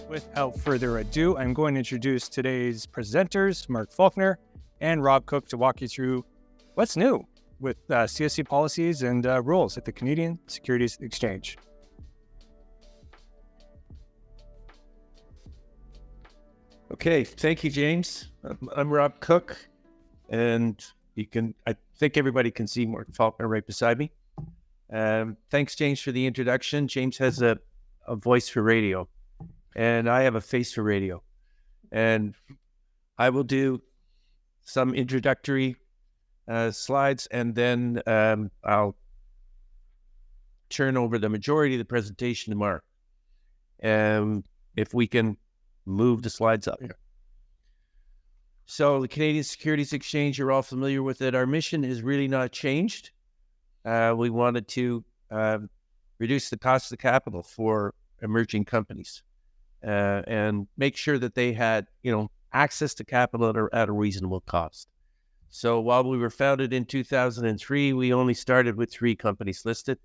Without further ado, I'm going to introduce today's presenters, Mark Faulkner and Rob Cook, to walk you through what's new with CSE policies and rules at the Canadian Securities Exchange. Okay, thank you, James. I'm Rob Cook, and I think everybody can see Mark Faulkner right beside me. Thanks, James, for the introduction. James has a voice for radio, and I have a face for radio. And I will do some introductory slides, and then I'll turn over the majority of the presentation to Mark. If we can move the slides up here. So the Canadian Securities Exchange, you're all familiar with it. Our mission is really not changed. We wanted to reduce the cost of capital for emerging companies and make sure that they had, access to capital at a reasonable cost. So while we were founded in 2003, we only started with 3 companies listed,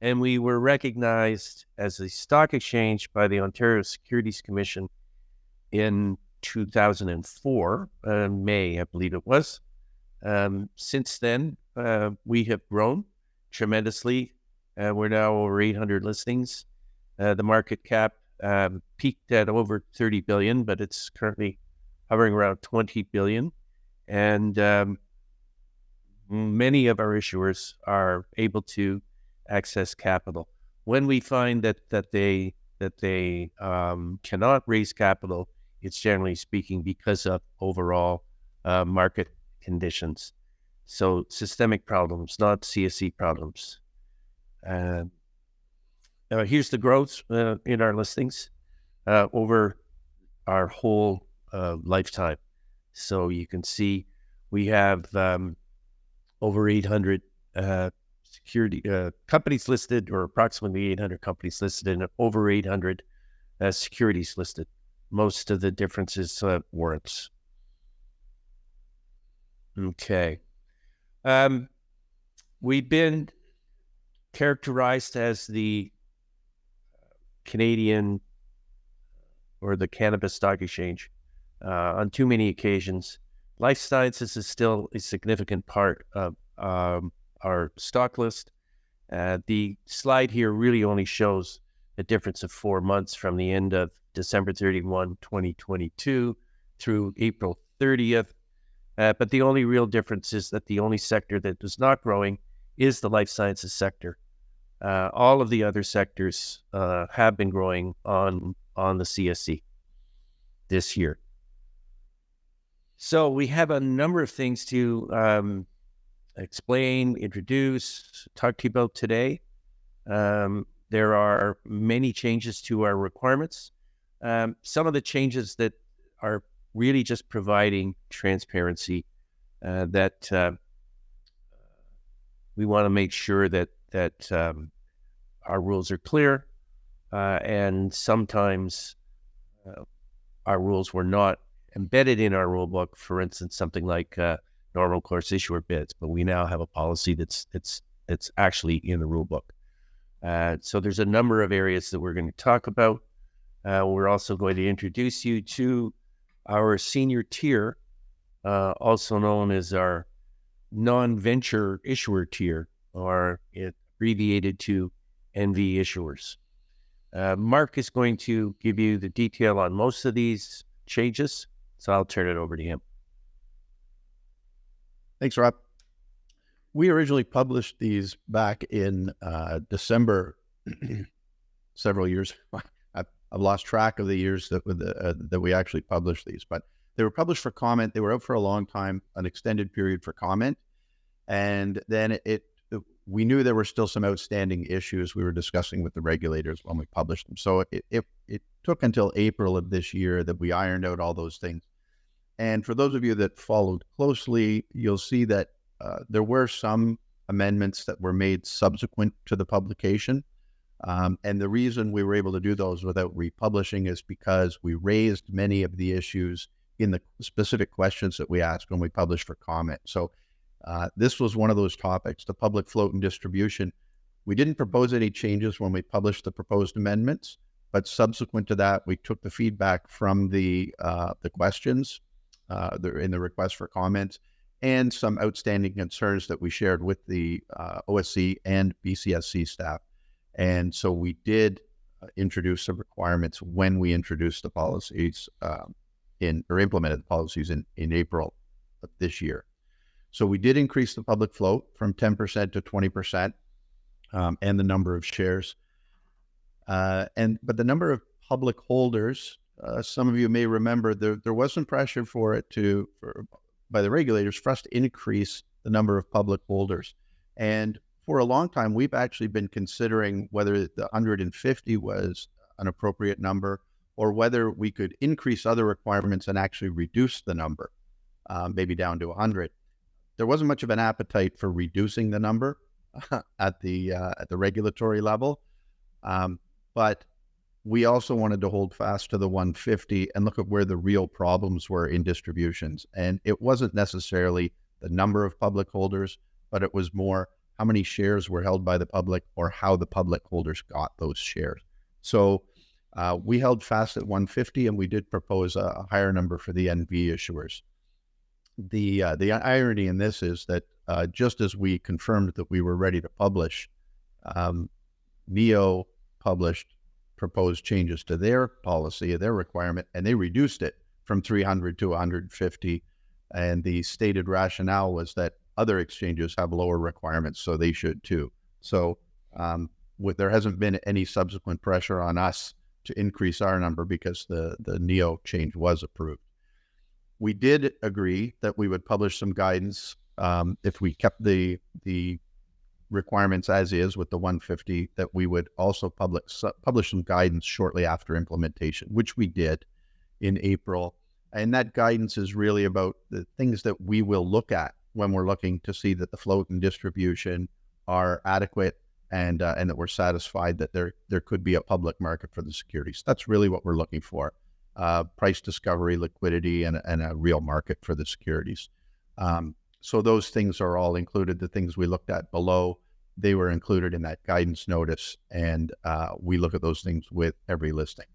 and we were recognized as a stock exchange by the Ontario Securities Commission in 2004, May, I believe it was. Since then, we have grown tremendously. We're now over 800 listings. The market cap peaked at over 30 billion, but it's currently hovering around 20 billion. And many of our issuers are able to access capital. When we find that they cannot raise capital, it's generally speaking because of overall market conditions. So systemic problems, not CSE problems. Here's the growth in our listings over our whole lifetime. So you can see we have over 800 companies listed, or approximately 800 companies listed, and over 800 securities listed. Most of the difference is warrants. Okay. We've been characterized as the Canadian or the Cannabis Stock Exchange on too many occasions. Life sciences is still a significant part of our stock list. The slide here really only shows a difference of 4 months from the end of December 31, 2022 through April 30th. But the only real difference is that the only sector that is not growing is the life sciences sector. All of the other sectors have been growing on the CSE this year. So we have a number of things to explain, introduce, talk to you about today. There are many changes to our requirements. Some of the changes that are really just providing transparency, that we want to make sure that our rules are clear, and sometimes our rules were not embedded in our rule book. For instance, something like normal course issuer bids, but we now have a policy that's actually in the rule book. So there's a number of areas that we're going to talk about. We're also going to introduce you to our senior tier, also known as our non-venture issuer tier, or abbreviated to NV issuers. Mark is going to give you the detail on most of these changes, so I'll turn it over to him. Thanks, Rob. We originally published these back in December, several years. I've lost track of the years that we actually published these, but they were published for comment. They were out for a long time, an extended period for comment. And then we knew there were still some outstanding issues we were discussing with the regulators when we published them. So it took until April of this year that we ironed out all those things. And for those of you that followed closely, you'll see that there were some amendments that were made subsequent to the publication. And the reason we were able to do those without republishing is because we raised many of the issues in the specific questions that we asked when we published for comment. So this was one of those topics, the public float and distribution. We didn't propose any changes when we published the proposed amendments, but subsequent to that, we took the feedback from the questions in the request for comments and some outstanding concerns that we shared with the OSC and BCSC staff. And so we did introduce some requirements when we introduced the policies or implemented the policies in April of this year. So we did increase the public float from 10% to 20%, and the number of shares. But the number of public holders, some of you may remember there was some pressure by the regulators for us to increase the number of public holders. And for a long time, we've actually been considering whether the 150 was an appropriate number or whether we could increase other requirements and actually reduce the number, maybe down to 100. There wasn't much of an appetite for reducing the number at the regulatory level, but we also wanted to hold fast to the 150 and look at where the real problems were in distributions. And it wasn't necessarily the number of public holders, but it was more how many shares were held by the public or how the public holders got those shares. So we held fast at 150, and we did propose a higher number for the NV issuers. The irony in this is that just as we confirmed that we were ready to publish, NEO published proposed changes to their policy, their requirement, and they reduced it from 300 to 150. And the stated rationale was that other exchanges have lower requirements, so they should too. So there hasn't been any subsequent pressure on us to increase our number because the NEO change was approved. We did agree that we would publish some guidance if we kept the requirements as is with the 150, that we would also publish some guidance shortly after implementation, which we did in April. And that guidance is really about the things that we will look at when we're looking to see that the float and distribution are adequate and that we're satisfied that there could be a public market for the securities. That's really what we're looking for. Price discovery, liquidity, and a real market for the securities. So those things are all included. The things we looked at below, they were included in that guidance notice, and we look at those things with every listing.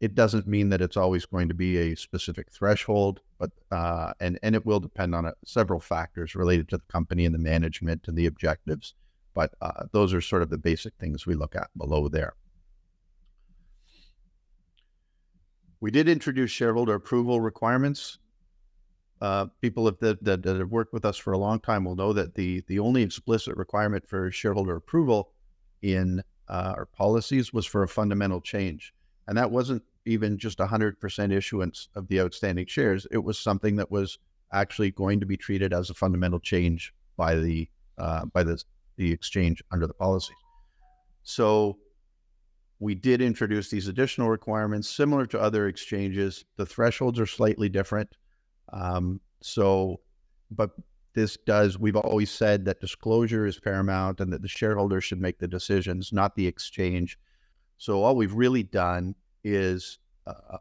It doesn't mean that it's always going to be a specific threshold, but and it will depend on several factors related to the company and the management and the objectives. But those are sort of the basic things we look at below there. We did introduce shareholder approval requirements. People that have worked with us for a long time will know that the only explicit requirement for shareholder approval in our policies was for a fundamental change. And that wasn't even just 100% issuance of the outstanding shares. It was something that was actually going to be treated as a fundamental change by the exchange under the policies. So we did introduce these additional requirements similar to other exchanges. The thresholds are slightly different. But we've always said that disclosure is paramount and that the shareholders should make the decisions, not the exchange. So all we've really done is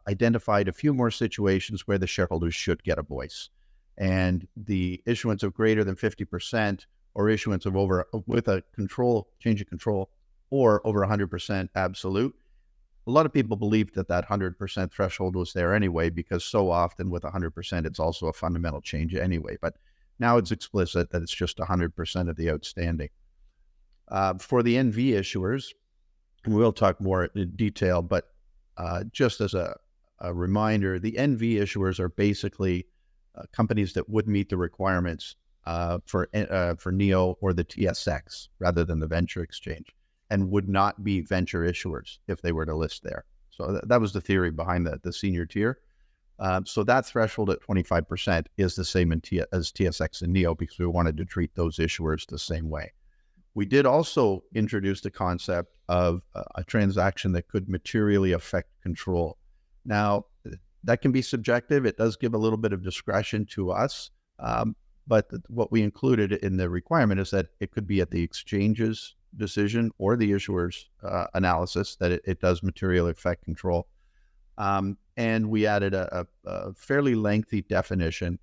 identified a few more situations where the shareholders should get a voice. And the issuance of greater than 50% or issuance of with a change of control or over 100% absolute. A lot of people believed that 100% threshold was there anyway, because so often with 100%, it's also a fundamental change anyway. But now it's explicit that it's just 100% of the outstanding. For the NV issuers, and we'll talk more in detail, but just as a reminder, the NV issuers are basically companies that would meet the requirements for NEO or the TSX rather than the venture exchange, and would not be venture issuers if they were to list there. So that was the theory behind the senior tier. So that threshold at 25% is the same as TSX and NEO, because we wanted to treat those issuers the same way. We did also introduce the concept of a transaction that could materially affect control. Now, that can be subjective. It does give a little bit of discretion to us. But what we included in the requirement is that it could be at the exchange's decision or the issuer's analysis that it does materially affect control. And we added a fairly lengthy definition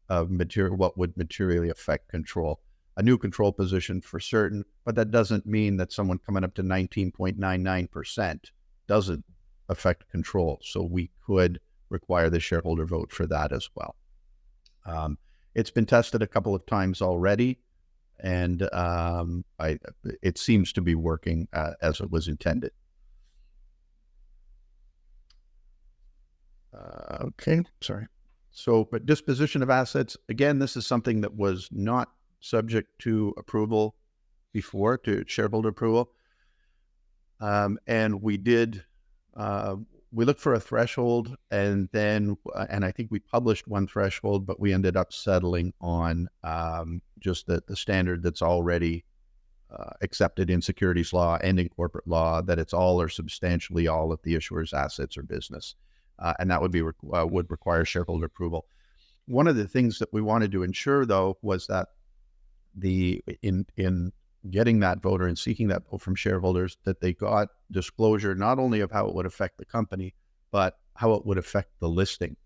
of what would materially affect control. a new control position for certain, but that doesn't mean that someone coming up to 19.99% doesn't affect control. So we could require the shareholder vote for that as well. It's been tested a couple of times already, and it seems to be working as it was intended. Okay, sorry. So, but disposition of assets, again, this is something that was not subject to approval before, to shareholder approval. And we did, we looked for a threshold, and then, and I think we published one threshold, but we ended up settling on just the standard that's already accepted in securities law and in corporate law, that it's all or substantially all of the issuer's assets or business. And that would be would require shareholder approval. One of the things that we wanted to ensure, though, was that in getting that vote or in seeking that vote from shareholders, that they got disclosure not only of how it would affect the company, but how it would affect the listing.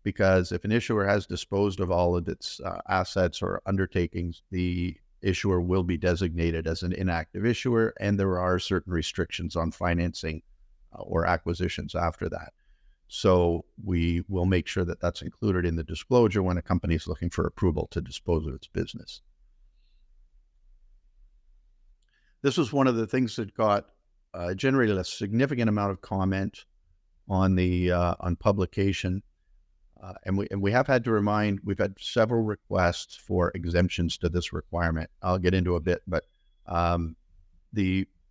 Because if an issuer has disposed of all of its assets or undertakings, the issuer will be designated as an inactive issuer, and there are certain restrictions on financing or acquisitions after that. So we will make sure that that's included in the disclosure when a company is looking for approval to dispose of its business. This was one of the things that got generated a significant amount of comment on the on publication, and we have had to remind. We've had several requests for exemptions to this requirement. I'll get into a bit, but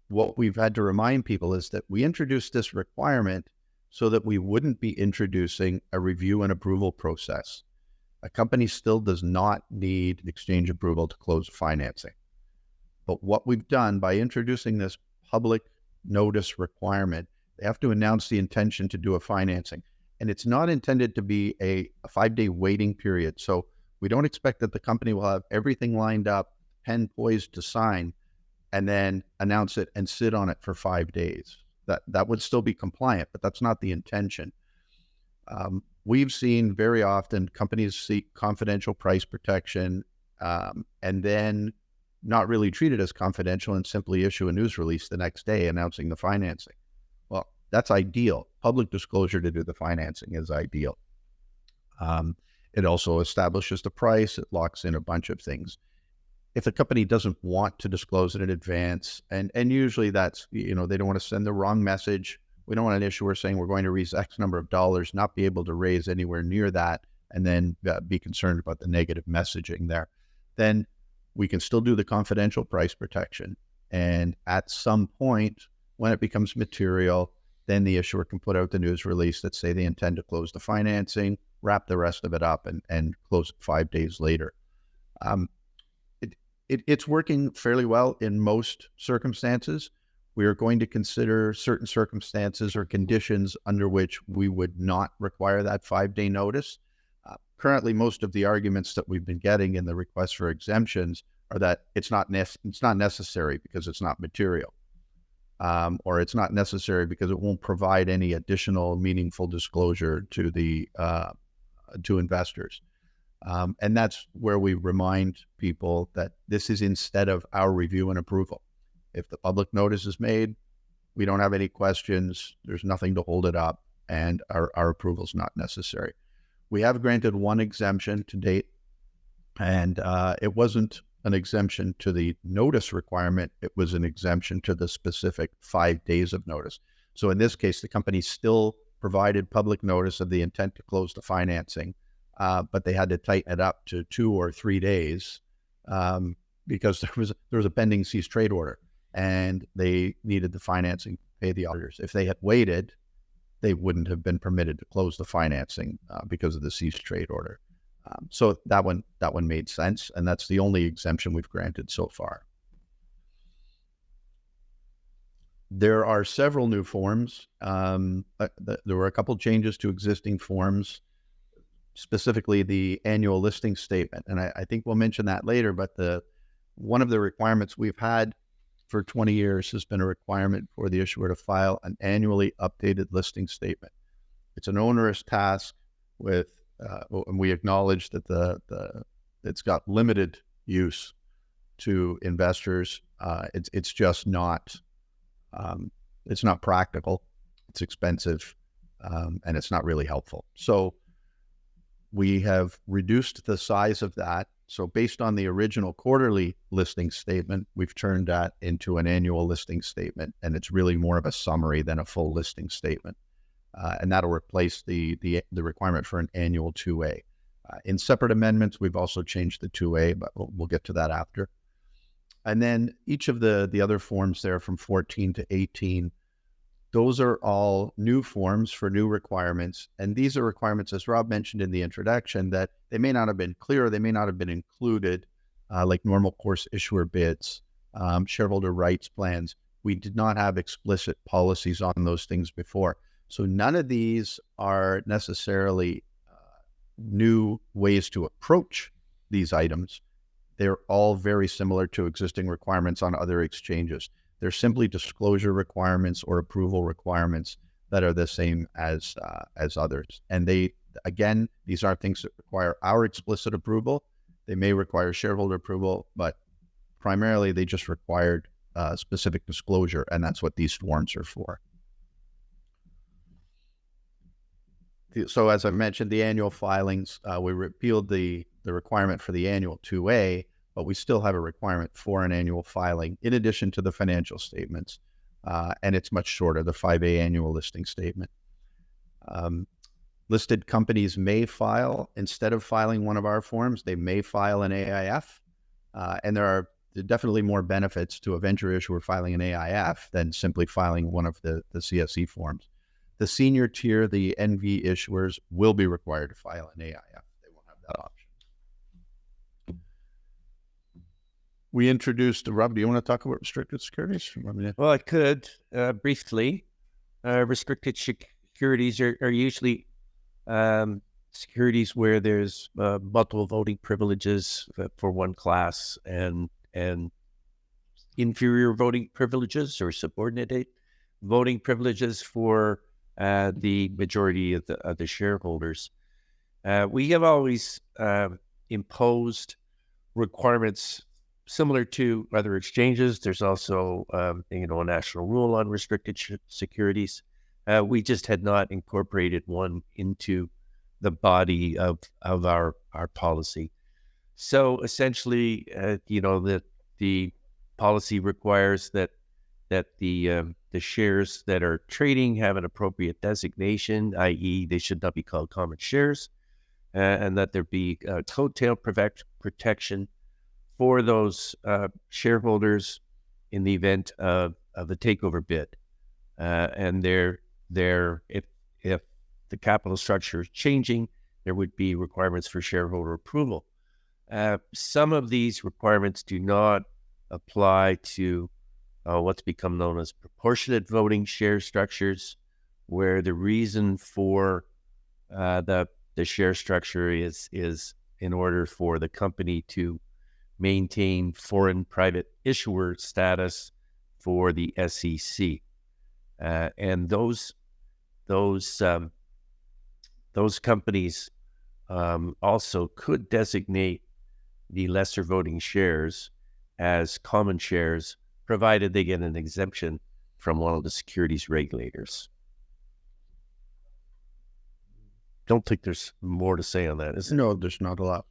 what we've had to remind people is that we introduced this requirement so that we wouldn't be introducing a review and approval process. A company still does not need exchange approval to close financing. But what we've done by introducing this public notice requirement, they have to announce the intention to do a financing. And it's not intended to be a 5-day waiting period. So we don't expect that the company will have everything lined up, pen poised to sign, and then announce it and sit on it for 5 days. That would still be compliant, but that's not the intention. We've seen very often companies seek confidential price protection and then not really treat it as confidential and simply issue a news release the next day announcing the financing. Well, that's ideal. Public disclosure to do the financing is ideal. It also establishes the price. It locks in a bunch of things. If a company doesn't want to disclose it in advance, and usually that's, they don't want to send the wrong message. We don't want an issuer saying we're going to raise X number of dollars, not be able to raise anywhere near that, and then be concerned about the negative messaging there. Then we can still do the confidential price protection. And at some point, when it becomes material, then the issuer can put out the news release that say they intend to close the financing, wrap the rest of it up, and close it 5 days later. It's working fairly well in most circumstances. We are going to consider certain circumstances or conditions under which we would not require that 5-day notice. Currently, most of the arguments that we've been getting in the requests for exemptions are that it's not necessary because it's not material, or it's not necessary because it won't provide any additional meaningful disclosure to to investors. And that's where we remind people that this is instead of our review and approval. If the public notice is made, we don't have any questions, there's nothing to hold it up, and our approval is not necessary. We have granted one exemption to date, and it wasn't an exemption to the notice requirement, it was an exemption to the specific 5 days of notice. So in this case, the company still provided public notice of the intent to close the financing, but they had to tighten it up to 2 or 3 days because there was a pending cease trade order, and they needed the financing to pay the auditors. If they had waited, they wouldn't have been permitted to close the financing because of the cease trade order. So that one made sense, and that's the only exemption we've granted so far. There are several new forms. There were a couple changes to existing forms, specifically the annual listing statement. And I think we'll mention that later, but one of the requirements we've had for 20 years has been a requirement for the issuer to file an annually updated listing statement. It's an onerous task and we acknowledge that it's got limited use to investors. It's just not it's not practical. It's expensive, and it's not really helpful. So we have reduced the size of that. So based on the original quarterly listing statement, we've turned that into an annual listing statement, and it's really more of a summary than a full listing statement. And that'll replace the requirement for an annual 2A. In separate amendments, we've also changed the 2A, but we'll get to that after. And then each of the other forms there from 14 to 18, those are all new forms for new requirements. And these are requirements, as Rob mentioned in the introduction, that they may not have been clear, they may not have been included, like normal course issuer bids, shareholder rights plans. We did not have explicit policies on those things before. So none of these are necessarily new ways to approach these items. They're all very similar to existing requirements on other exchanges. They're simply disclosure requirements or approval requirements that are the same as others. And these aren't things that require our explicit approval. They may require shareholder approval, but primarily they just required specific disclosure, and that's what these forms are for. So as I mentioned, the annual filings, we repealed the requirement for the annual 2A, but we still have a requirement for an annual filing in addition to the financial statements. And it's much shorter, the 5A annual listing statement. Listed companies may file, instead of filing one of our forms, they may file an AIF. And there are definitely more benefits to a venture issuer filing an AIF than simply filing one of the CSE forms. The senior tier, the NV issuers, will be required to file an AIF. They won't have that option. We introduced, Rob, do you want to talk about restricted securities? Well, I could briefly. Restricted securities are usually securities where there's multiple voting privileges for one class and inferior voting privileges or subordinate voting privileges for the majority of the shareholders. We have always imposed requirements similar to other exchanges. There's also a national rule on restricted securities. We just had not incorporated one into the body of our policy. So essentially, the policy requires that the shares that are trading have an appropriate designation, i.e. they should not be called common shares, and that there be coattail protection for those shareholders in the event of a takeover bid. And if the capital structure is changing, there would be requirements for shareholder approval. Some of these requirements do not apply to what's become known as proportionate voting share structures, where the reason for the share structure is in order for the company to maintain foreign private issuer status for the SEC, and those companies also could designate the lesser voting shares as common shares, provided they get an exemption from one of the securities regulators. Don't think there's more to say on that, is there? No, there's not a lot.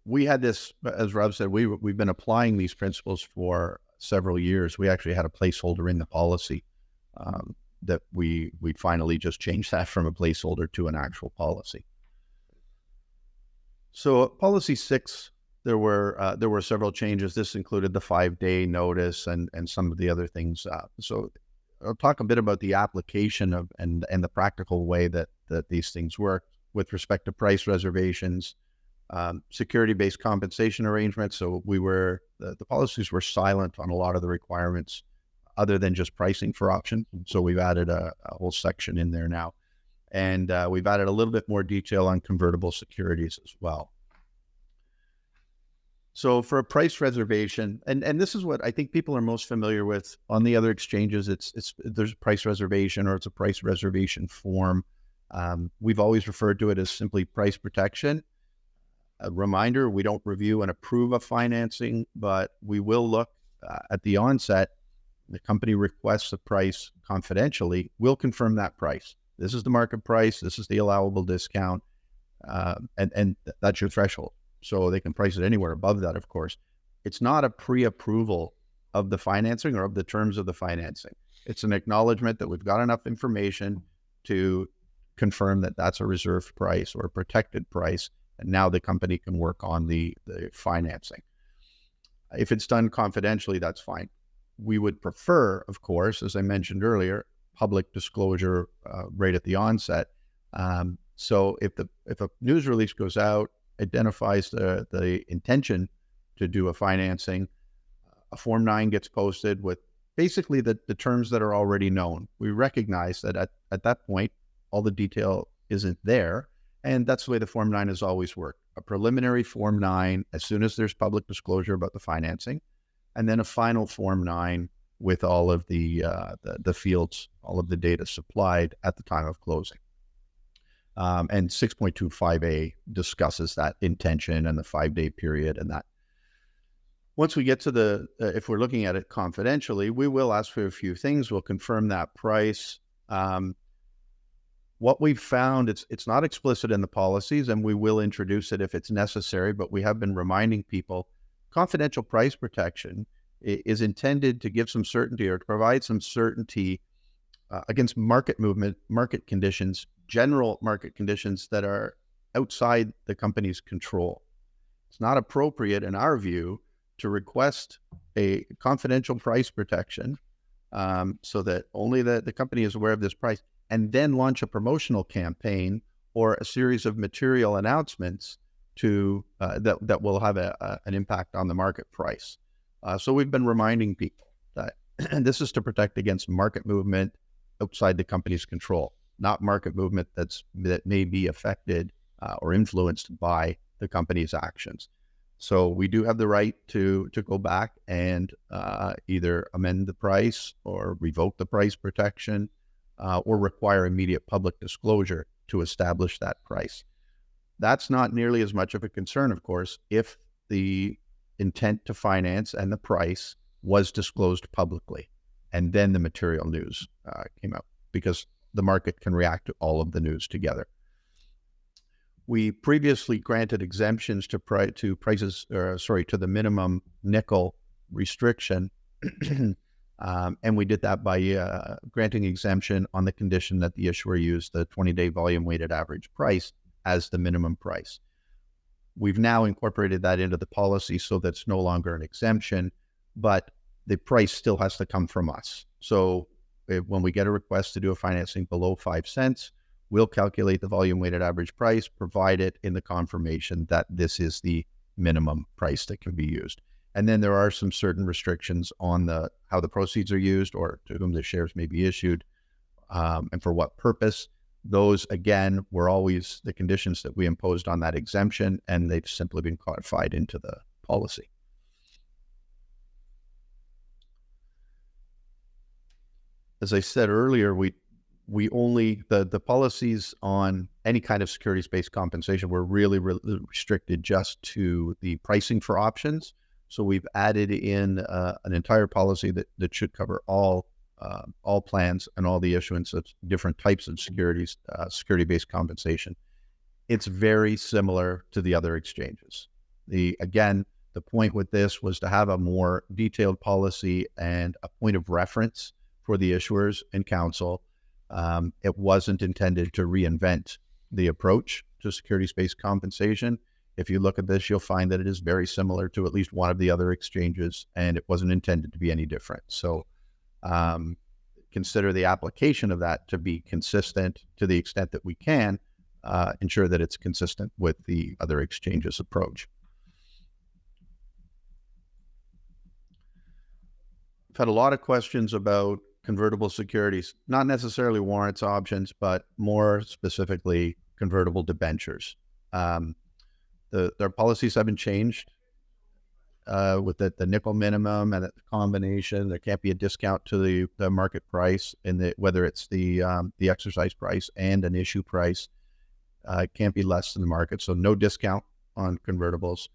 We had this, as Rob said, we've been applying these principles for several years. We actually had a placeholder in the policy that we finally just changed that from a placeholder to an actual policy. So policy 6, there were several changes. This included the 5-day notice and some of the other things. So I'll talk a bit about the application of and the practical way that these things work with respect to price reservations, security-based compensation arrangements. So the policies were silent on a lot of the requirements other than just pricing for options. So we've added a whole section in there now. And we've added a little bit more detail on convertible securities as well. So for a price reservation, and this is what I think people are most familiar with on the other exchanges, there's a price reservation or it's a price reservation form. We've always referred to it as simply price protection. A reminder, we don't review and approve of financing, but we will look at the onset. The company requests a price confidentially. We'll confirm that price. This is the market price. This is the allowable discount. And that's your threshold. So they can price it anywhere above that, of course. It's not a pre-approval of the financing or of the terms of the financing. It's an acknowledgement that we've got enough information to confirm that that's a reserved price or a protected price, and now the company can work on the financing. If it's done confidentially, that's fine. We would prefer, of course, as I mentioned earlier, public disclosure right at the onset. So if a news release goes out, identifies the intention to do a financing, a Form 9 gets posted with basically the terms that are already known. We recognize that at that point, all the detail isn't there. And that's the way the Form 9 has always worked. A preliminary Form 9 as soon as there's public disclosure about the financing, and then a final Form 9 with all of the fields, all of the data supplied at the time of closing. And 6.25a discusses that intention and the 5-day period and that. Once we get to if we're looking at it confidentially, we will ask for a few things. We'll confirm that price. What we've found, it's not explicit in the policies, and we will introduce it if it's necessary, but we have been reminding people, confidential price protection is intended to give some certainty or to provide some certainty against market movement, market conditions, general market conditions that are outside the company's control. It's not appropriate, in our view, to request a confidential price protection so that only the company is aware of this price, and then launch a promotional campaign or a series of material announcements that will have an impact on the market price. So we've been reminding people that this is to protect against market movement outside the company's control, not market movement that may be affected or influenced by the company's actions. So we do have the right to go back and either amend the price or revoke the price protection or require immediate public disclosure to establish that price. That's not nearly as much of a concern, of course, if the intent to finance and the price was disclosed publicly, and then the material news came out, because the market can react to all of the news together. We previously granted exemptions to the minimum nickel restriction, and we did that by granting exemption on the condition that the issuer used the 20-day volume weighted average price as the minimum price. We've now incorporated that into the policy so that's no longer an exemption, but the price still has to come from us. So when we get a request to do a financing below 5 cents, we'll calculate the volume weighted average price, provide it in the confirmation that this is the minimum price that can be used. And then there are some certain restrictions on how the proceeds are used or to whom the shares may be issued and for what purpose. Those, again, were always the conditions that we imposed on that exemption, and they've simply been codified into the policy. As I said earlier, we only, the policies on any kind of securities-based compensation were really restricted just to the pricing for options. So we've added in an entire policy that should cover all plans and all the issuance of different types of securities, security-based compensation. It's very similar to the other exchanges. Again, the point with this was to have a more detailed policy and a point of reference for the issuers and counsel. It wasn't intended to reinvent the approach to securities-based compensation. If you look at this, you'll find that it is very similar to at least one of the other exchanges, and it wasn't intended to be any different. So consider the application of that to be consistent to the extent that we can, ensure that it's consistent with the other exchanges' approach. I've had a lot of questions about convertible securities, not necessarily warrants, options, but more specifically convertible debentures. Their policies haven't changed with the nickel minimum and the combination. There can't be a discount to the market price, whether it's the exercise price and an issue price. It can't be less than the market, so no discount on convertibles.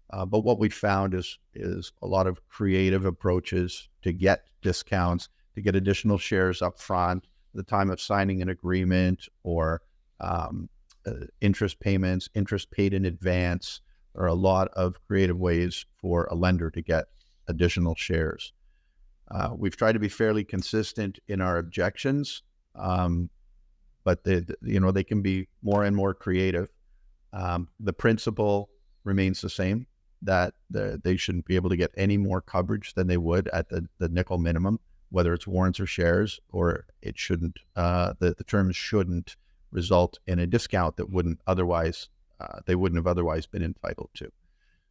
But what we found is a lot of creative approaches to get discounts, to get additional shares up front, at the time of signing an agreement, or interest payments, interest paid in advance. There are a lot of creative ways for a lender to get additional shares. We've tried to be fairly consistent in our objections, but they can be more and more creative. The principle remains the same, that they shouldn't be able to get any more coverage than they would at the nickel minimum, whether it's warrants or shares, or it shouldn't. The terms shouldn't result in a discount that they wouldn't have otherwise been entitled to.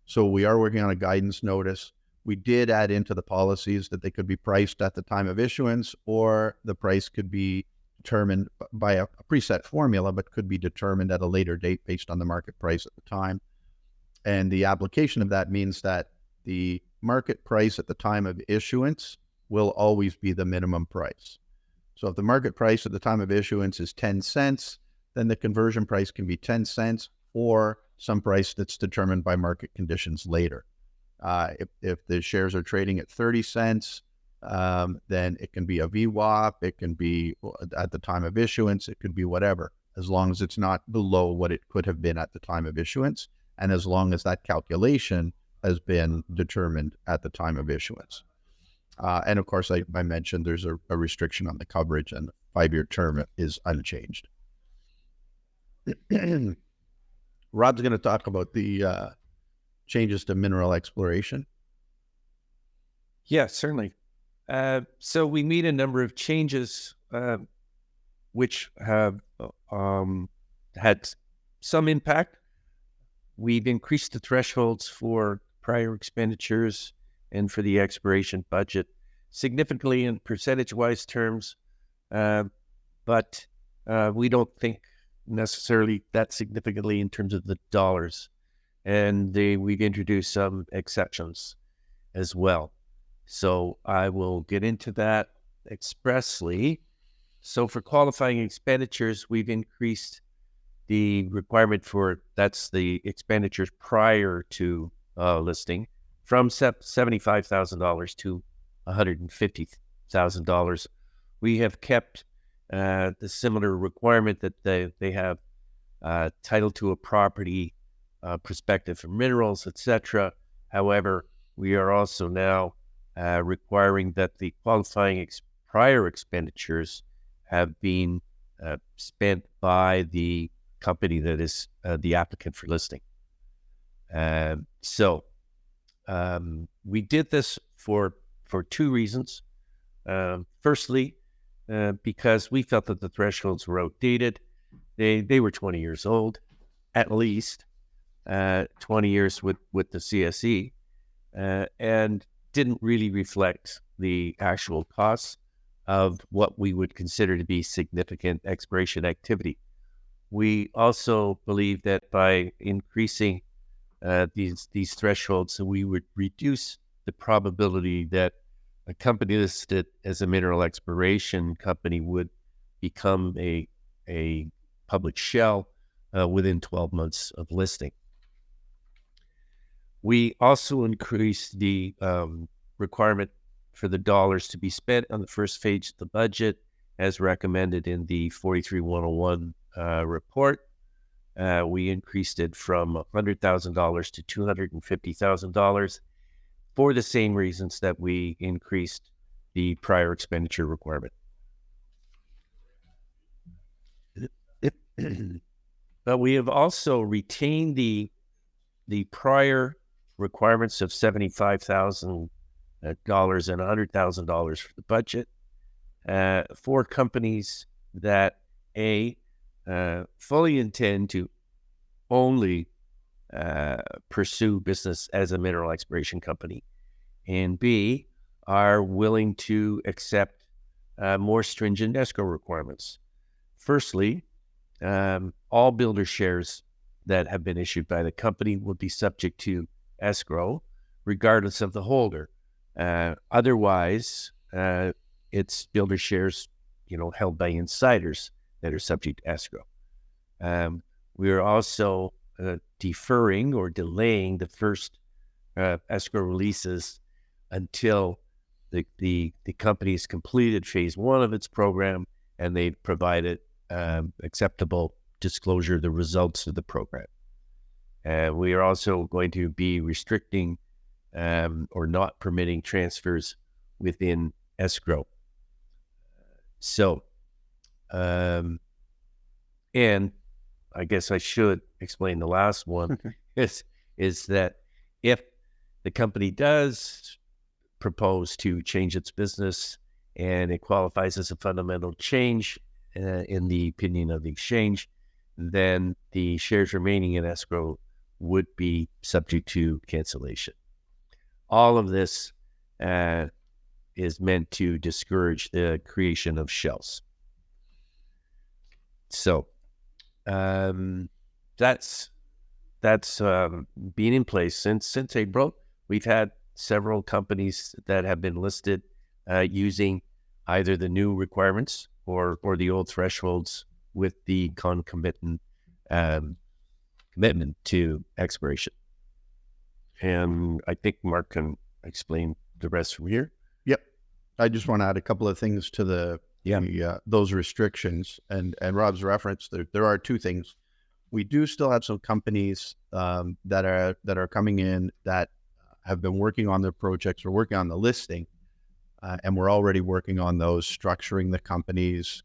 So we are working on a guidance notice. We did add into the policies that they could be priced at the time of issuance, or the price could be determined by a preset formula, but could be determined at a later date based on the market price at the time. And the application of that means that the market price at the time of issuance will always be the minimum price. So if the market price at the time of issuance is 10 cents, then the conversion price can be 10 cents or some price that's determined by market conditions later. If the shares are trading at 30 cents, then it can be a VWAP, it can be at the time of issuance, it could be whatever, as long as it's not below what it could have been at the time of issuance, and as long as that calculation has been determined at the time of issuance. And of course, I mentioned there's a restriction on the coverage, and the 5-year term is unchanged. Rob's going to talk about the changes to mineral exploration. Yeah, certainly. So we made a number of changes which have had some impact. We've increased the thresholds for prior expenditures and for the exploration budget significantly in percentage-wise terms, but we don't think necessarily that significantly in terms of the dollars. And we've introduced some exceptions as well. So I will get into that expressly. So for qualifying expenditures, we've increased the requirement that's the expenditures prior to listing, from $75,000 to $150,000. We have kept the similar requirement that they have title to a property, perspective for minerals, etc. However, we are also now requiring that the qualifying prior expenditures have been spent by the company that is the applicant for listing. So we did this for two reasons. Firstly, because we felt that the thresholds were outdated. They were 20 years old, at least 20 years with the CSE, and didn't really reflect the actual costs of what we would consider to be significant exploration activity. We also believe that by increasing these thresholds, we would reduce the probability that a company listed as a mineral exploration company would become a public shell within 12 months of listing. We also increased the requirement for the dollars to be spent on the first phase of the budget, as recommended in the 43-101 report. We increased it from $100,000 to $250,000 for the same reasons that we increased the prior expenditure requirement. But we have also retained the prior requirements of $75,000 and $100,000 for the budget for companies that fully intend to only pursue business as a mineral exploration company, and B, are willing to accept more stringent escrow requirements. Firstly, all builder shares that have been issued by the company will be subject to escrow, regardless of the holder. Otherwise, it's builder shares, held by insiders that are subject to escrow. We are also deferring or delaying the first escrow releases until the company has completed phase one of its program and they've provided acceptable disclosure of the results of the program. We are also going to be restricting or not permitting transfers within escrow. So, and I guess I should explain the last one is that if the company does propose to change its business and it qualifies as a fundamental change in the opinion of the exchange, then the shares remaining in escrow would be subject to cancellation. All of this is meant to discourage the creation of shells. So that's been in place since April. We've had several companies that have been listed using either the new requirements or the old thresholds with the concomitant commitment to expiration. And I think Mark can explain the rest from here. Yep. I just want to add a couple of things to those restrictions. And Rob's reference, there are two things. We do still have some companies that are coming in that have been working on their projects or working on the listing, and we're already working on those, structuring the companies,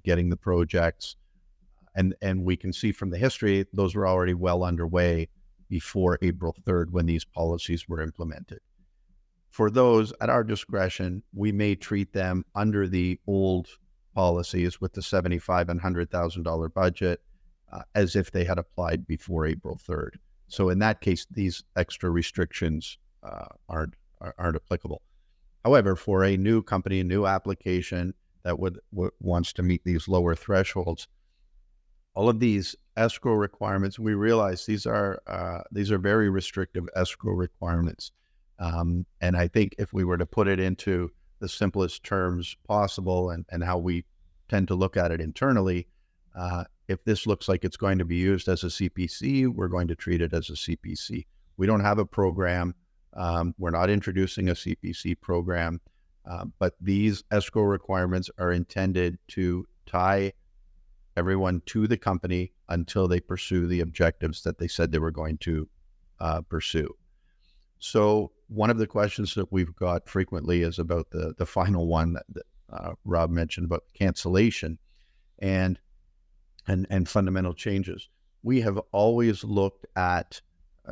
getting the projects, and we can see from the history those were already well underway before April 3rd when these policies were implemented. For those, at our discretion, we may treat them under the old policies with the $75,000 and $100,000 budget as if they had applied before April 3rd. So in that case, these extra restrictions aren't applicable. However, for a new company, a new application that wants to meet these lower thresholds, all of these escrow requirements, we realize these are very restrictive escrow requirements. And I think if we were to put it into the simplest terms possible and how we tend to look at it internally, if this looks like it's going to be used as a CPC, we're going to treat it as a CPC. We don't have a program. We're not introducing a CPC program, but these escrow requirements are intended to tie everyone to the company until they pursue the objectives that they said they were going to pursue. So one of the questions that we've got frequently is about the final one that Rob mentioned about cancellation and fundamental changes. We have always looked at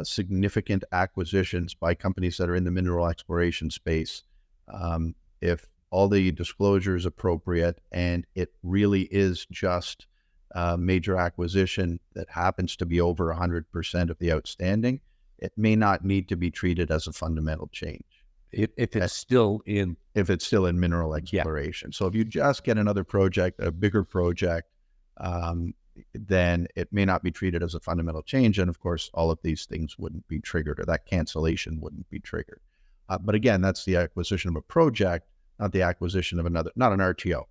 significant acquisitions by companies that are in the mineral exploration space. If all the disclosure is appropriate and it really is just a major acquisition that happens to be over 100% of the outstanding, it may not need to be treated as a fundamental change. If it's still in mineral exploration. Yeah. So if you just get another project, a bigger project, then it may not be treated as a fundamental change. And of course, all of these things wouldn't be triggered, or that cancellation wouldn't be triggered. But again, that's the acquisition of a project, not the acquisition of not an RTO.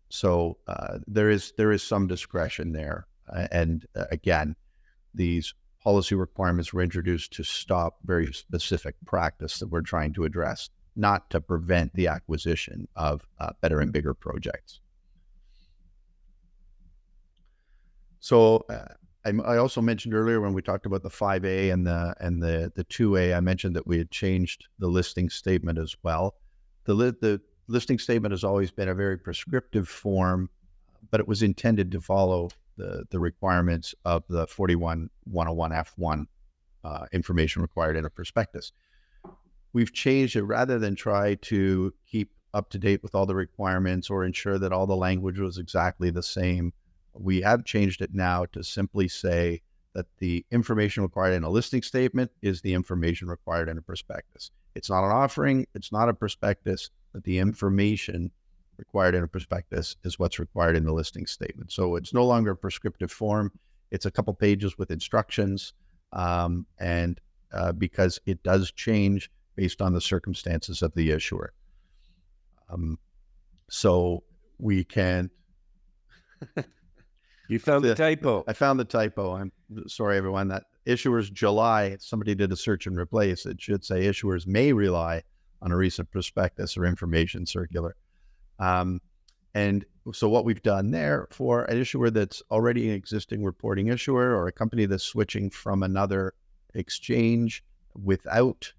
So there is some discretion there. And again, these policy requirements were introduced to stop very specific practice that we're trying to address, not to prevent the acquisition of better and bigger projects. So I also mentioned earlier when we talked about the 5A and the 2A, I mentioned that we had changed the listing statement as well. The listing statement has always been a very prescriptive form, but it was intended to follow the requirements of the 41-101 F1 information required in a prospectus. We've changed it rather than try to keep up to date with all the requirements or ensure that all the language was exactly the same. We have changed it now to simply say that the information required in a listing statement is the information required in a prospectus. It's not an offering, it's not a prospectus, but the information required in a prospectus is what's required in the listing statement. So it's no longer a prescriptive form. It's a couple pages with instructions, and because it does change based on the circumstances of the issuer. So we can... You found the typo. I found the typo. I'm sorry, everyone. That issuers July, somebody did a search and replace. It should say issuers may rely on a recent prospectus or information circular. And so what we've done there for an issuer that's already an existing reporting issuer or a company that's switching from another exchange without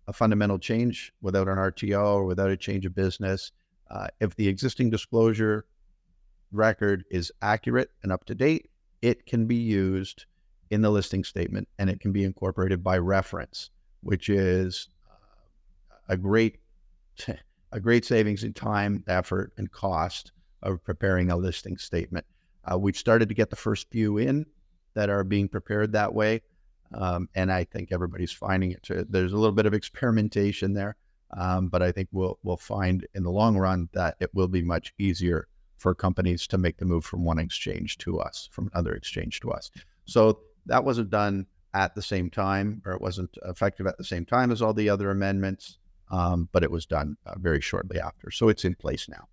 a fundamental change, without an RTO or without a change of business, if the existing disclosure record is accurate and up to date, it can be used in the listing statement and it can be incorporated by reference, which is a great savings in time, effort, and cost of preparing a listing statement. We've started to get the first few in that are being prepared that way, and I think everybody's finding it. There's a little bit of experimentation there, but I think we'll find in the long run that it will be much easier for companies to make the move from one exchange to us, from another exchange to us. So that wasn't done at the same time, or it wasn't effective at the same time as all the other amendments, but it was done very shortly after. So it's in place now.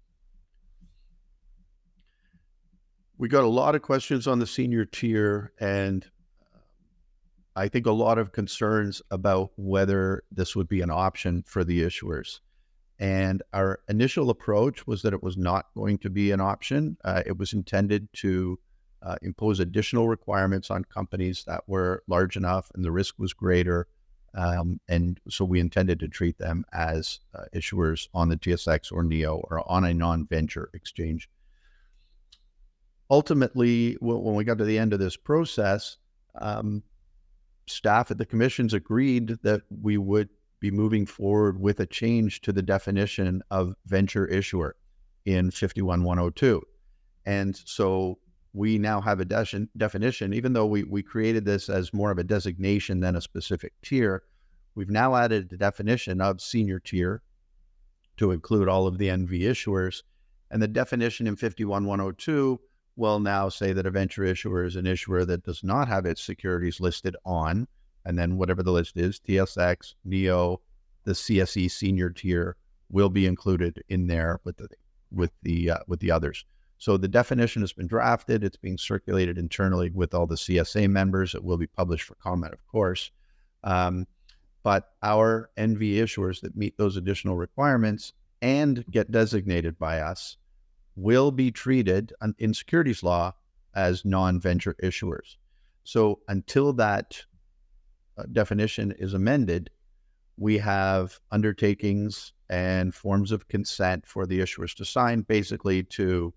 We got a lot of questions on the senior tier, and I think a lot of concerns about whether this would be an option for the issuers. And our initial approach was that it was not going to be an option. It was intended to impose additional requirements on companies that were large enough and the risk was greater. And so we intended to treat them as issuers on the TSX or NEO or on a non-venture exchange. Ultimately, when we got to the end of this process, staff at the commissions agreed that we would be moving forward with a change to the definition of venture issuer in 51-102. And so we now have a definition, even though we created this as more of a designation than a specific tier. We've now added the definition of senior tier to include all of the NV issuers. And the definition in 51-102 will now say that a venture issuer is an issuer that does not have its securities listed on, and then whatever the list is, TSX, NEO, the CSE senior tier will be included in there with the others. So the definition has been drafted. It's being circulated internally with all the CSA members. It will be published for comment, of course. But our NV issuers that meet those additional requirements and get designated by us will be treated in securities law as non-venture issuers. So until that definition is amended, we have undertakings and forms of consent for the issuers to sign, basically to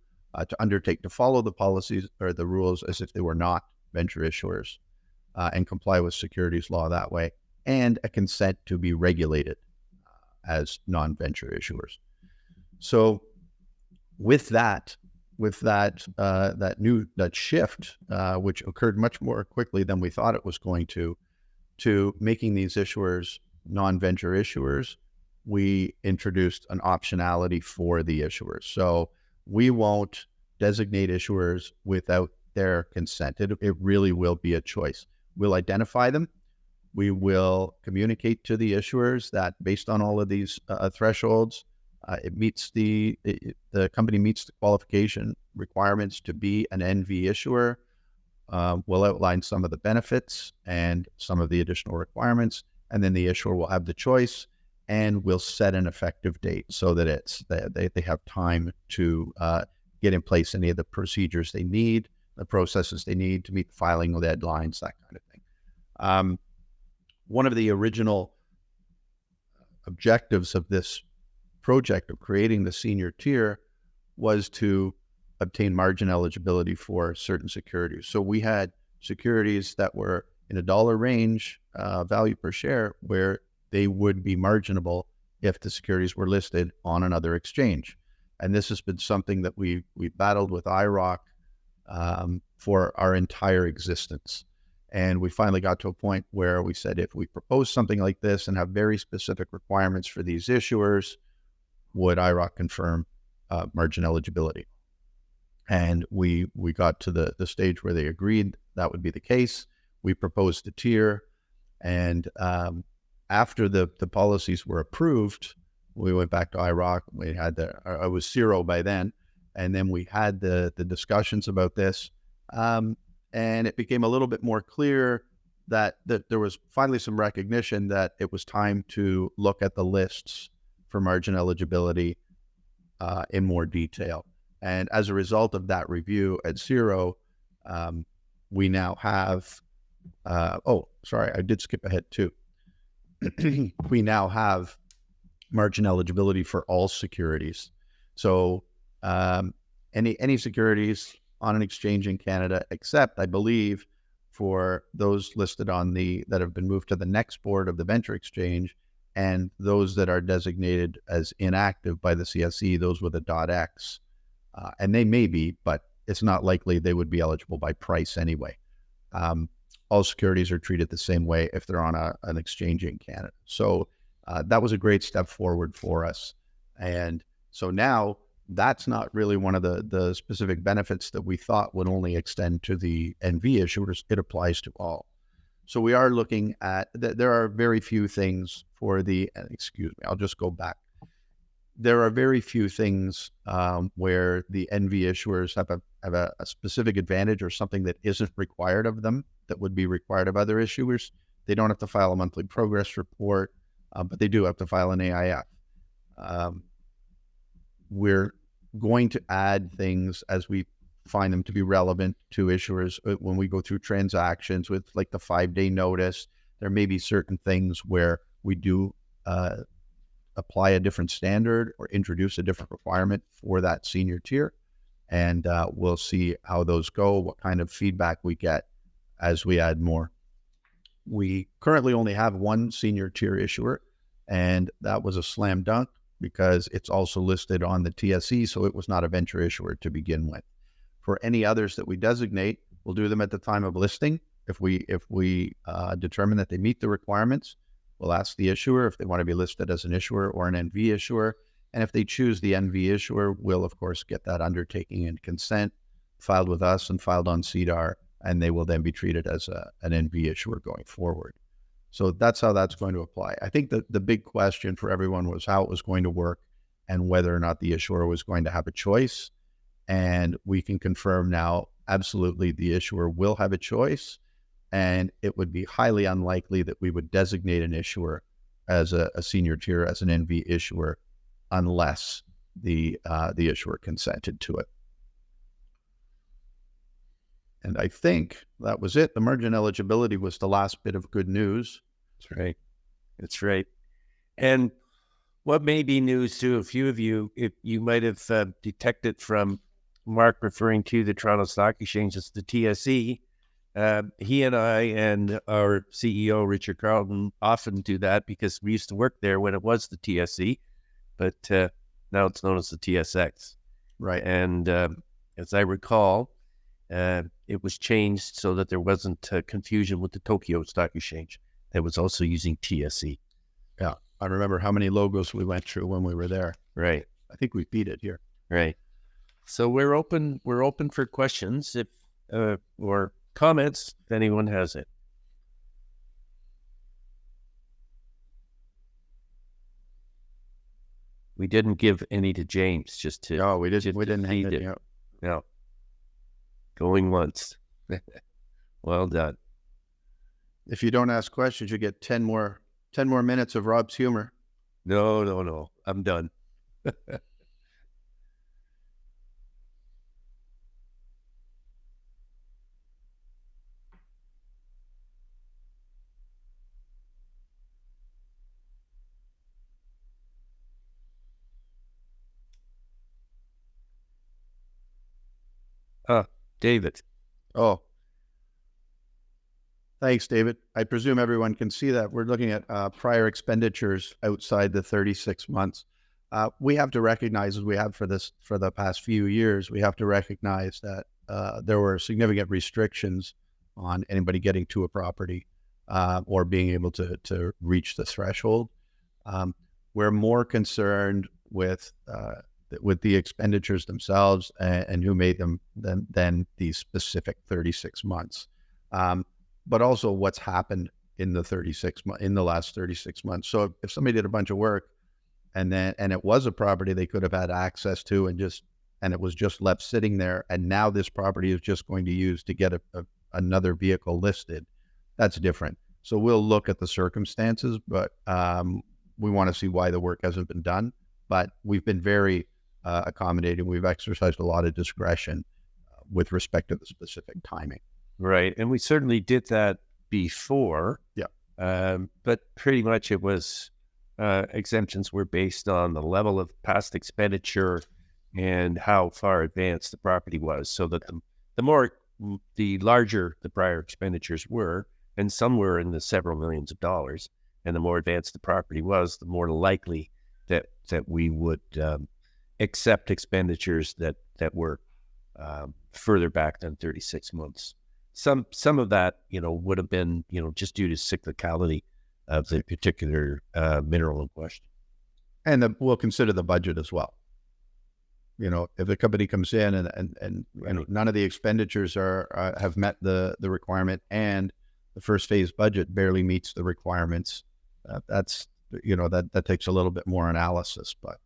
undertake to follow the policies or the rules as if they were not venture issuers and comply with securities law that way, and a consent to be regulated as non-venture issuers. So with that shift, which occurred much more quickly than we thought it was going to making these issuers non-venture issuers, we introduced an optionality for the issuers. So we won't designate issuers without their consent. It really will be a choice. We'll identify them. We will communicate to the issuers that based on all of these thresholds, it meets the company meets the qualification requirements to be an NV issuer. We'll outline some of the benefits and some of the additional requirements, and then the issuer will have the choice, and we'll set an effective date so that they have time to get in place any of the procedures they need, the processes they need to meet the filing deadlines, that kind of thing. One of the original objectives of this project of creating the senior tier was to obtain margin eligibility for certain securities. So we had securities that were in a dollar range, value per share, where they would be marginable if the securities were listed on another exchange. And this has been something that we battled with IROC for our entire existence. And we finally got to a point where we said, if we propose something like this and have very specific requirements for these issuers, would IROC confirm margin eligibility? And we got to the stage where they agreed that would be the case. We proposed a tier, and after the policies were approved, we went back to IROC. We had I was CIRO by then, and then we had the discussions about this. And it became a little bit more clear that there was finally some recognition that it was time to look at the lists for margin eligibility in more detail. And as a result of that review at Zero, we now have, I did skip ahead too. We now have margin eligibility for all securities. So any securities on an exchange in Canada, except I believe for those listed on that have been moved to the next board of the venture exchange, and those that are designated as inactive by the CSE, those with a .x. And they may be, but it's not likely they would be eligible by price anyway. All securities are treated the same way if they're on an exchange in Canada. So that was a great step forward for us. And so now that's not really one of the specific benefits that we thought would only extend to the NV issuers. It applies to all. So we are looking at, there are very few things for I'll just go back. There are very few things where the NV issuers have a specific advantage or something that isn't required of them that would be required of other issuers. They don't have to file a monthly progress report, but they do have to file an AIF. We're going to add things as we find them to be relevant to issuers when we go through transactions with like the 5-day notice. There may be certain things where we do apply a different standard or introduce a different requirement for that senior tier. And we'll see how those go, what kind of feedback we get as we add more. We currently only have one senior tier issuer, and that was a slam dunk because it's also listed on the TSE, so it was not a venture issuer to begin with. For any others that we designate, we'll do them at the time of listing. If we determine that they meet the requirements, we'll ask the issuer if they want to be listed as an issuer or an NV issuer. And if they choose the NV issuer, we'll, of course, get that undertaking and consent filed with us and filed on CDAR, and they will then be treated as an NV issuer going forward. So that's how that's going to apply. I think that the big question for everyone was how it was going to work and whether or not the issuer was going to have a choice. And we can confirm now, absolutely, the issuer will have a choice. And it would be highly unlikely that we would designate an issuer as a senior tier, as an NV issuer, unless the issuer consented to it. And I think that was it. The margin eligibility was the last bit of good news. That's right. That's right. And what may be news to a few of you, if you might have detected from Mark referring to the Toronto Stock Exchange as the TSE, he and I and our CEO, Richard Carlton, often do that because we used to work there when it was the TSE, but now it's known as the TSX. Right. And as I recall, it was changed so that there wasn't confusion with the Tokyo Stock Exchange that was also using TSE. Yeah. I remember how many logos we went through when we were there. Right. I think we beat it here. Right. So we're open for questions if or comments if anyone has it. We didn't give any to James just to. No, we didn't hang it out. No. Going once. Well done. If you don't ask questions, you get 10 more minutes of Rob's humor. No. I'm done. David. Oh, thanks, David. I presume everyone can see that. We're looking at prior expenditures outside the 36 months. We have to recognize, as we have for the past few years, we have to recognize that there were significant restrictions on anybody getting to a property or being able to reach the threshold. We're more concerned with the expenditures themselves and who made them than the specific 36 months. But also what's happened in the last 36 months. So if somebody did a bunch of work and it was a property they could have had access to and and it was just left sitting there, and now this property is just going to use to get another vehicle listed, that's different. So we'll look at the circumstances, but we want to see why the work hasn't been done. But we've been very accommodating. We've exercised a lot of discretion with respect to the specific timing. Right. And we certainly did that before. Yeah. But pretty much it was exemptions were based on the level of past expenditure and how far advanced the property was. So that the larger the prior expenditures were, and some were in the several millions of dollars, and the more advanced the property was, the more likely that we would accept expenditures that were further back than 36 months. Some of that, would have been, just due to cyclicality of the particular mineral in question. And we'll consider the budget as well. If the company comes in and none of the expenditures have met the requirement, and the first phase budget barely meets the requirements, that takes a little bit more analysis. But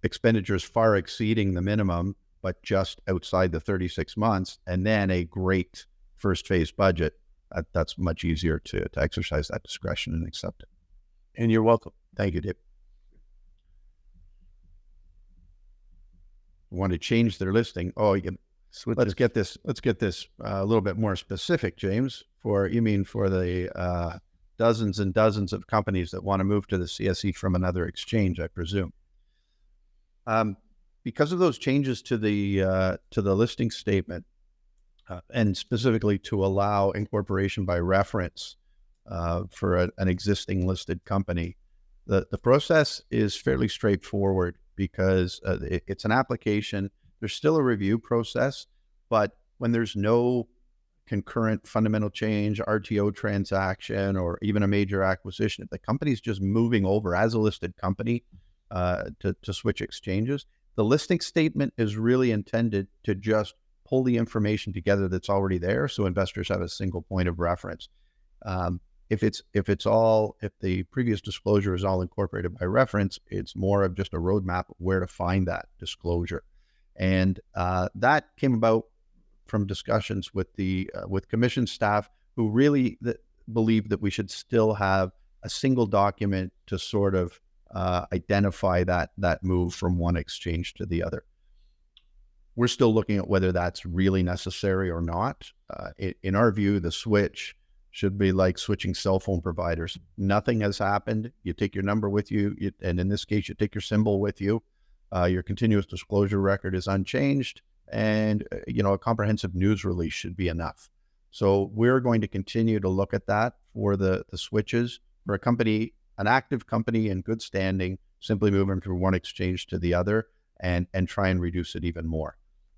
expenditures far exceeding the minimum, but just outside the 36 months, and then a great first phase budget, that's much easier to exercise that discretion and accept it. And you're welcome. Thank you, Dave. Want to change their listing? Let's get this a little bit more specific, James. For the dozens and dozens of companies that want to move to the CSE from another exchange, I presume. Because of those changes to the listing statement, and specifically to allow incorporation by reference for an existing listed company, the process is fairly straightforward because it's an application. There's still a review process, but when there's no concurrent fundamental change, RTO transaction, or even a major acquisition, if the company's just moving over as a listed company to switch exchanges, the listing statement is really intended to just pull the information together that's already there, so investors have a single point of reference. If the previous disclosure is all incorporated by reference, it's more of just a roadmap of where to find that disclosure. And that came about from discussions with commission staff, who really believe that we should still have a single document to sort of identify that move from one exchange to the other. We're still looking at whether that's really necessary or not. In our view, the switch should be like switching cell phone providers. Nothing has happened. You take your number with you, and in this case, you take your symbol with you. Your continuous disclosure record is unchanged, and a comprehensive news release should be enough. So we're going to continue to look at that for the switches. For a company, an active company in good standing, simply moving from one exchange to the other and try and reduce it even more.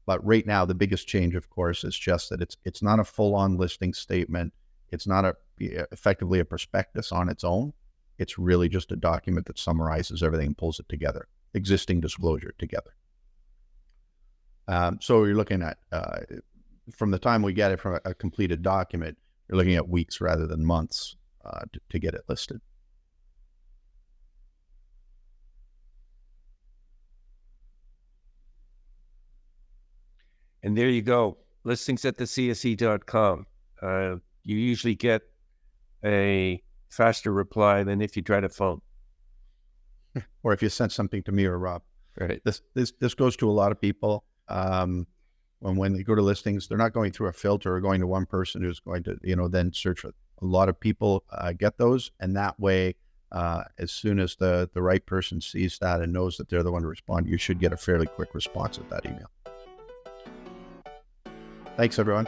But right now, the biggest change, of course, is just that it's not a full-on listing statement. It's not effectively a prospectus on its own. It's really just a document that summarizes everything and pulls it together, existing disclosure together. So you're looking at, from the time we get it from a completed document, you're looking at weeks rather than months to get it listed. And there you go. Listings at the CSE.com. You usually get a faster reply than if you try to phone. Or if you sent something to me or Rob. Right. This goes to a lot of people. When they go to listings, they're not going through a filter or going to one person who's going to, then search for it. A lot of people get those, and that way, as soon as the right person sees that and knows that they're the one to respond, you should get a fairly quick response at that email. Thanks, everyone.